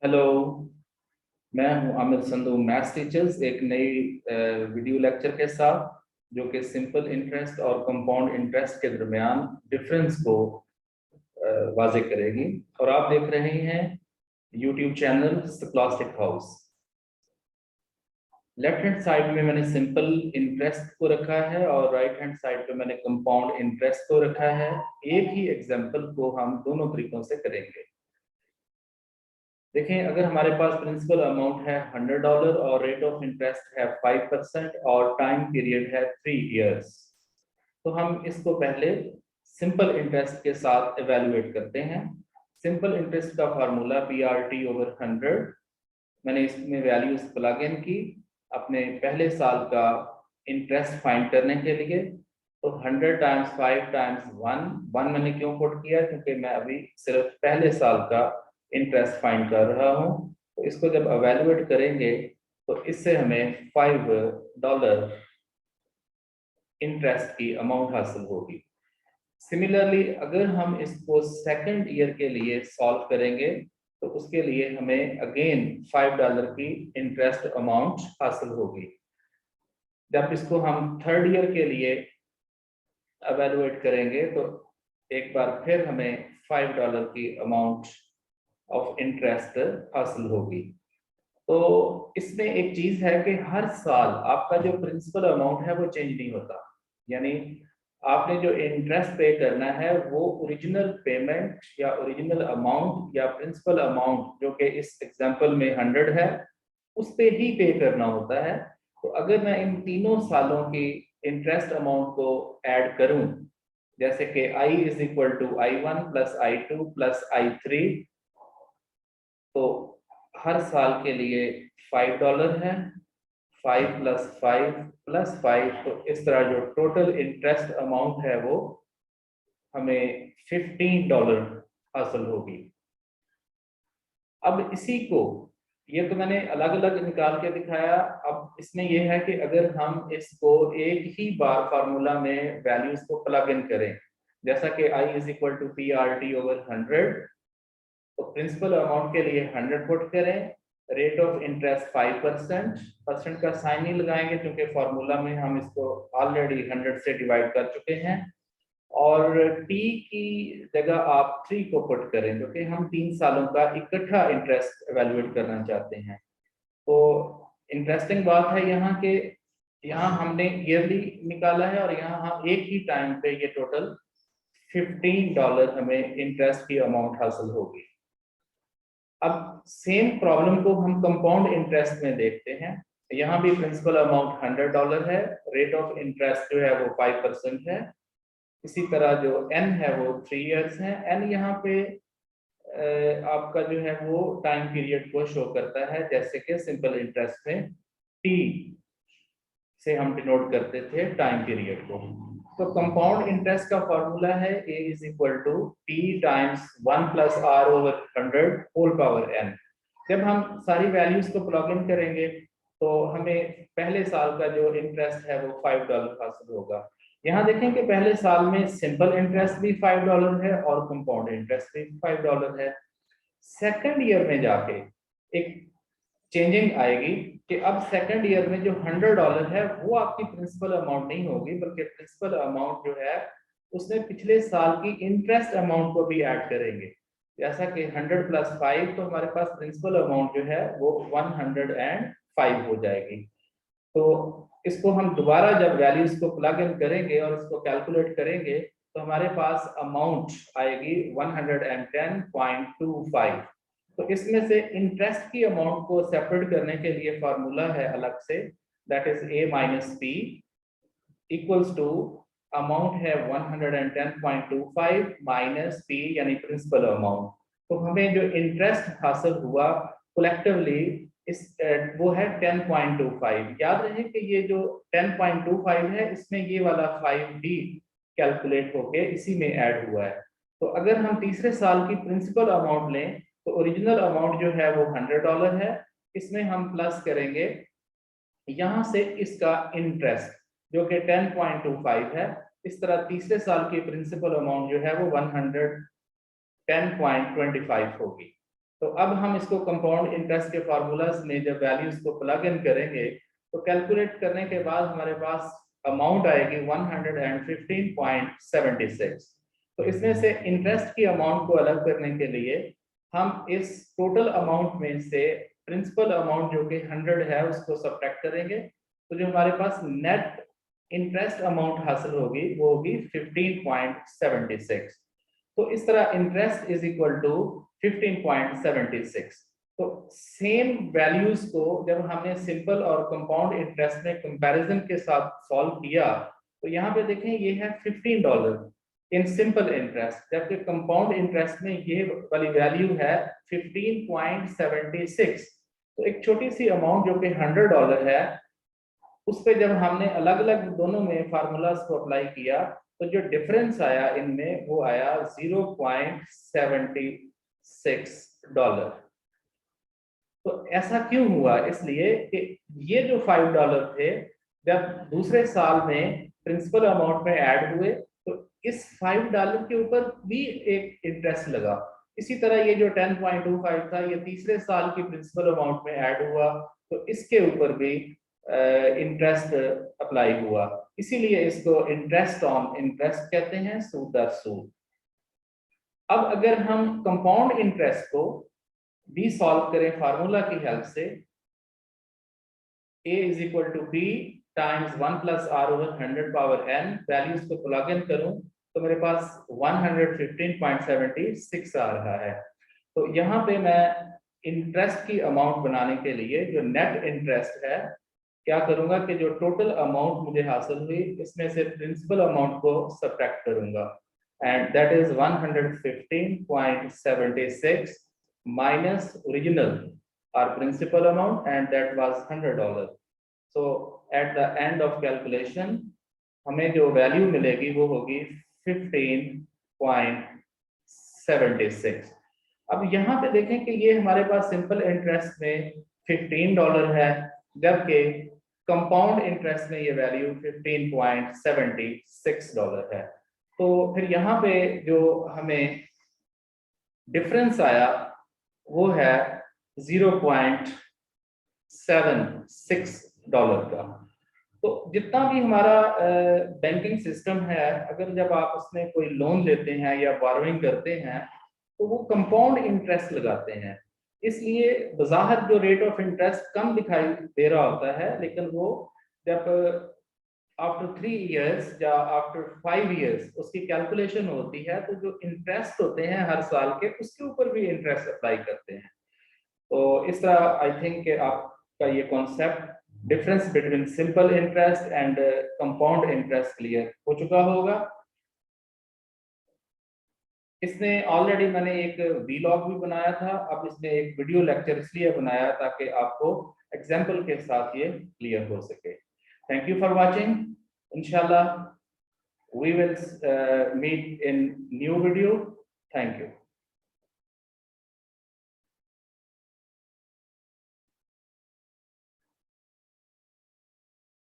Hello. मैं हूं Aamir Sandhu, maths teachers, एक नई वीडियो लेक्चर के साथ जो कि सिंपल इंटरेस्ट और कंपाउंड इंटरेस्ट के दरमियान डिफरेंस को वाज़ेह करेगी। और आप देख रहे हैं YouTube channel scholastic house. Left hand side में मैंने सिंपल इंटरेस्ट को रखा है और राइट हैंड साइड पे मैंने कंपाउंड इंटरेस्ट को रखा है। एक ही एग्जाम्पल को हम दोनों तरीकों से करेंगे। देखें, अगर हमारे पास प्रिंसिपल अमाउंट है $100 और रेट ऑफ इंटरेस्ट है 5% और टाइम पीरियड है 3 इयर्स, तो हम इसको पहले सिंपल इंटरेस्ट के साथ एवेलुएट करते हैं। सिंपल इंटरेस्ट का फार्मूला PRT/100। मैंने इसमें वैल्यूज प्लग इन की अपने पहले साल का इंटरेस्ट फाइंड करने के लिए। तो 100 टाइम्स 5 टाइम्स 1 मैंने क्यों पुट किया, क्योंकि मैं अभी सिर्फ पहले साल का इंटरेस्ट फाइंड कर रहा हूं। तो इसको जब एवेलुएट करेंगे तो इससे हमें $5 इंटरेस्ट की अमाउंट हासिल होगी। सिमिलरली अगर हम इसको सेकंड ईयर के लिए सॉल्व करेंगे तो उसके लिए हमें अगेन $5 की इंटरेस्ट अमाउंट हासिल होगी। जब इसको हम थर्ड ईयर के लिए एवेलुएट करेंगे तो एक बार फिर हमें $5 की अमाउंट ऑफ इंटरेस्ट हासिल होगी। तो इसमें एक चीज है कि हर साल आपका जो प्रिंसिपल अमाउंट है वो चेंज नहीं होता। यानी आपने जो इंटरेस्ट पे करना है वो ओरिजिनल पेमेंट या ओरिजिनल अमाउंट या प्रिंसिपल अमाउंट जो कि इस एग्जांपल में 100 है उस पे ही पे करना होता है। तो अगर मैं इन तीनों सालों की इंटरेस्ट अमाउंट को ऐड करूं, जैसे कि I = I1 + I2 + I3, तो हर साल के लिए $5 है, 5 + 5 + 5, तो इस तरह जो टोटल इंटरेस्ट अमाउंट है वो हमें $15 हासिल होगी। अब इसी को, ये तो मैंने अलग अलग निकाल के दिखाया। अब इसमें यह है कि अगर हम इसको एक ही बार फार्मूला में वैल्यूज को प्लग इन करें, जैसा कि I = PRT/100, तो प्रिंसिपल अमाउंट के लिए 100 पुट करें, रेट ऑफ इंटरेस्ट 5%, परसेंट का साइन नहीं लगाएंगे क्योंकि फॉर्मूला में हम इसको ऑलरेडी 100 से डिवाइड कर चुके हैं, और टी की जगह आप 3 को पुट करें क्योंकि हम 3 सालों का इकट्ठा इंटरेस्ट एवेलुएट करना चाहते हैं। तो इंटरेस्टिंग बात है यहाँ के यहाँ हमने ईयरली निकाला है और यहाँ हम एक ही टाइम पे ये टोटल $15 हमें इंटरेस्ट की अमाउंट हासिल होगी। अब सेम प्रॉब्लम को हम कंपाउंड इंटरेस्ट में देखते हैं। यहाँ भी प्रिंसिपल अमाउंट $100 है, रेट ऑफ इंटरेस्ट जो है वो 5% है। इसी तरह जो n है वो 3 इयर्स है। n यहाँ पे आपका जो है वो टाइम पीरियड को शो करता है, जैसे कि सिंपल इंटरेस्ट में t से हम डिनोट करते थे टाइम पीरियड को। तो कंपाउंड इंटरेस्ट का फॉर्मूला है A = T times 1 + R/100 whole power n। जब हम सारी वैल्यूज को प्लग इन करेंगे तो हमें पहले साल का जो इंटरेस्ट है वो $5 हासिल होगा। यहाँ देखें कि पहले साल में सिंपल इंटरेस्ट भी $5 है और कंपाउंड इंटरेस्ट भी $5 है। सेकंड ईयर में जाके एक चेंजिंग आएगी कि अब सेकंड ईयर में जो $100 है वो आपकी प्रिंसिपल अमाउंट नहीं होगी, बल्कि प्रिंसिपल अमाउंट जो है उसमें पिछले साल की इंटरेस्ट अमाउंट को भी ऐड करेंगे। जैसा कि 100 + 5, तो हमारे पास प्रिंसिपल अमाउंट जो है वो 105 हो जाएगी। तो इसको हम दोबारा जब वैल्यूज को प्लग इन करेंगे और इसको कैलकुलेट करेंगे तो हमारे पास अमाउंट आएगी 110.25। तो इसमें से इंटरेस्ट की अमाउंट को सेपरेट करने के लिए फार्मूला है अलग से, that is A - P equals to amount है 110.25 माइनस P यानी प्रिंसिपल अमाउंट। तो हमें जो इंटरेस्ट हासिल हुआ कलेक्टिवली इस वो है 10.25। याद रहे कि ये जो 10.25 है इसमें ये वाला 5D कैलकुलेट होके इसी में ऐड हुआ है। तो अगर हम तीसरे साल की प्रिंसिपल अमाउंट लें तो ओरिजिनल अमाउंट जो है वो $100 है, इसमें हम प्लस करेंगे यहाँ से इसका इंटरेस्ट जो कि 10.25 है। इस तरह तीसरे साल की प्रिंसिपल अमाउंट जो है वो 110.25 होगी। तो अब हम इसको कंपाउंड इंटरेस्ट के फार्मूलाज में जब वैल्यूज को प्लग इन करेंगे तो कैलकुलेट करने के बाद हमारे पास अमाउंट आएगी 115.76। तो इसमें से इंटरेस्ट की अमाउंट को अलग करने के लिए हम इस टोटल अमाउंट में से प्रिंसिपल अमाउंट जो कि 100 है उसको सब्ट्रैक्ट करेंगे, तो जो हमारे पास नेट इंटरेस्ट अमाउंट हासिल होगी वो होगी 15.76। तो इस तरह इंटरेस्ट इज इक्वल टू 15.76। तो सेम वैल्यूज को जब हमने सिंपल और कंपाउंड इंटरेस्ट में कंपैरिजन के साथ सॉल्व किया तो यहाँ पे देखें ये है $15 इन सिंपल इंटरेस्ट, जबकि कंपाउंड इंटरेस्ट में ये वाली वैल्यू है 15.76। तो एक छोटी सी अमाउंट जो कि $100 है उस पे जब हमने अलग अलग दोनों में फार्मूलाज को अप्लाई किया तो जो डिफरेंस आया इनमें वो आया $0.76। तो ऐसा क्यों हुआ? इसलिए कि ये जो $5 थे जब दूसरे साल में प्रिंसिपल अमाउंट में ऐड हुए तो इस $5 के ऊपर भी एक इंटरेस्ट लगा। इसी तरह ये जो 10.25 था ये तीसरे साल की प्रिंसिपल अमाउंट में ऐड हुआ तो इसके ऊपर भी इंटरेस्ट अप्लाई हुआ, इसीलिए इसको इंटरेस्ट ऑन इंटरेस्ट कहते हैं, सूद दर सूद। अब अगर हम कंपाउंड इंटरेस्ट को भी सॉल्व करें फार्मूला की हेल्प से, a is equal to b times 1 plus r over 100 power n, values को प्लग इन करूं तो मेरे पास 115.76 आ रहा है। तो यहाँ पे मैं इंटरेस्ट की अमाउंट बनाने के लिए जो नेट इंटरेस्ट है क्या करूंगा कि जो टोटल अमाउंट मुझे हासिल हुई इसमें से प्रिंसिपल अमाउंट को सब्ट्रैक्ट करूंगा and that is 115.76 minus original our principal amount and that was $100। so at the end of calculation हमें जो वैल्यू मिलेगी वो होगी 15.76। अब यहाँ पे देखें कि ये हमारे पास सिंपल इंटरेस्ट में $15 है जबकि कंपाउंड इंटरेस्ट में ये वैल्यू 15.76 है। तो फिर यहाँ पे जो हमें डिफरेंस आया वो है $0.76 का। तो जितना भी हमारा बैंकिंग सिस्टम है अगर जब आप उसमें कोई लोन लेते हैं या बोरोइंग करते हैं तो वो कंपाउंड इंटरेस्ट लगाते हैं, इसलिए बज़ाहिर जो रेट ऑफ इंटरेस्ट कम दिखाई दे रहा होता है लेकिन वो जब आफ्टर 3 इयर्स या आफ्टर 5 इयर्स उसकी कैलकुलेशन होती है तो जो इंटरेस्ट होते हैं हर साल के उसके ऊपर भी इंटरेस्ट अप्लाई करते हैं। तो इस तरह आई थिंक कि आपका ये concept difference between simple interest and compound interest clear हो चुका होगा। इसमें ऑलरेडी मैंने एक वीलॉग भी बनाया था, अब इसमें एक वीडियो लेक्चर इसलिए बनाया ताकि आपको एग्जाम्पल के साथ ये क्लियर हो सके। Thank you for watching. Inshallah, we will meet in new video. Thank you.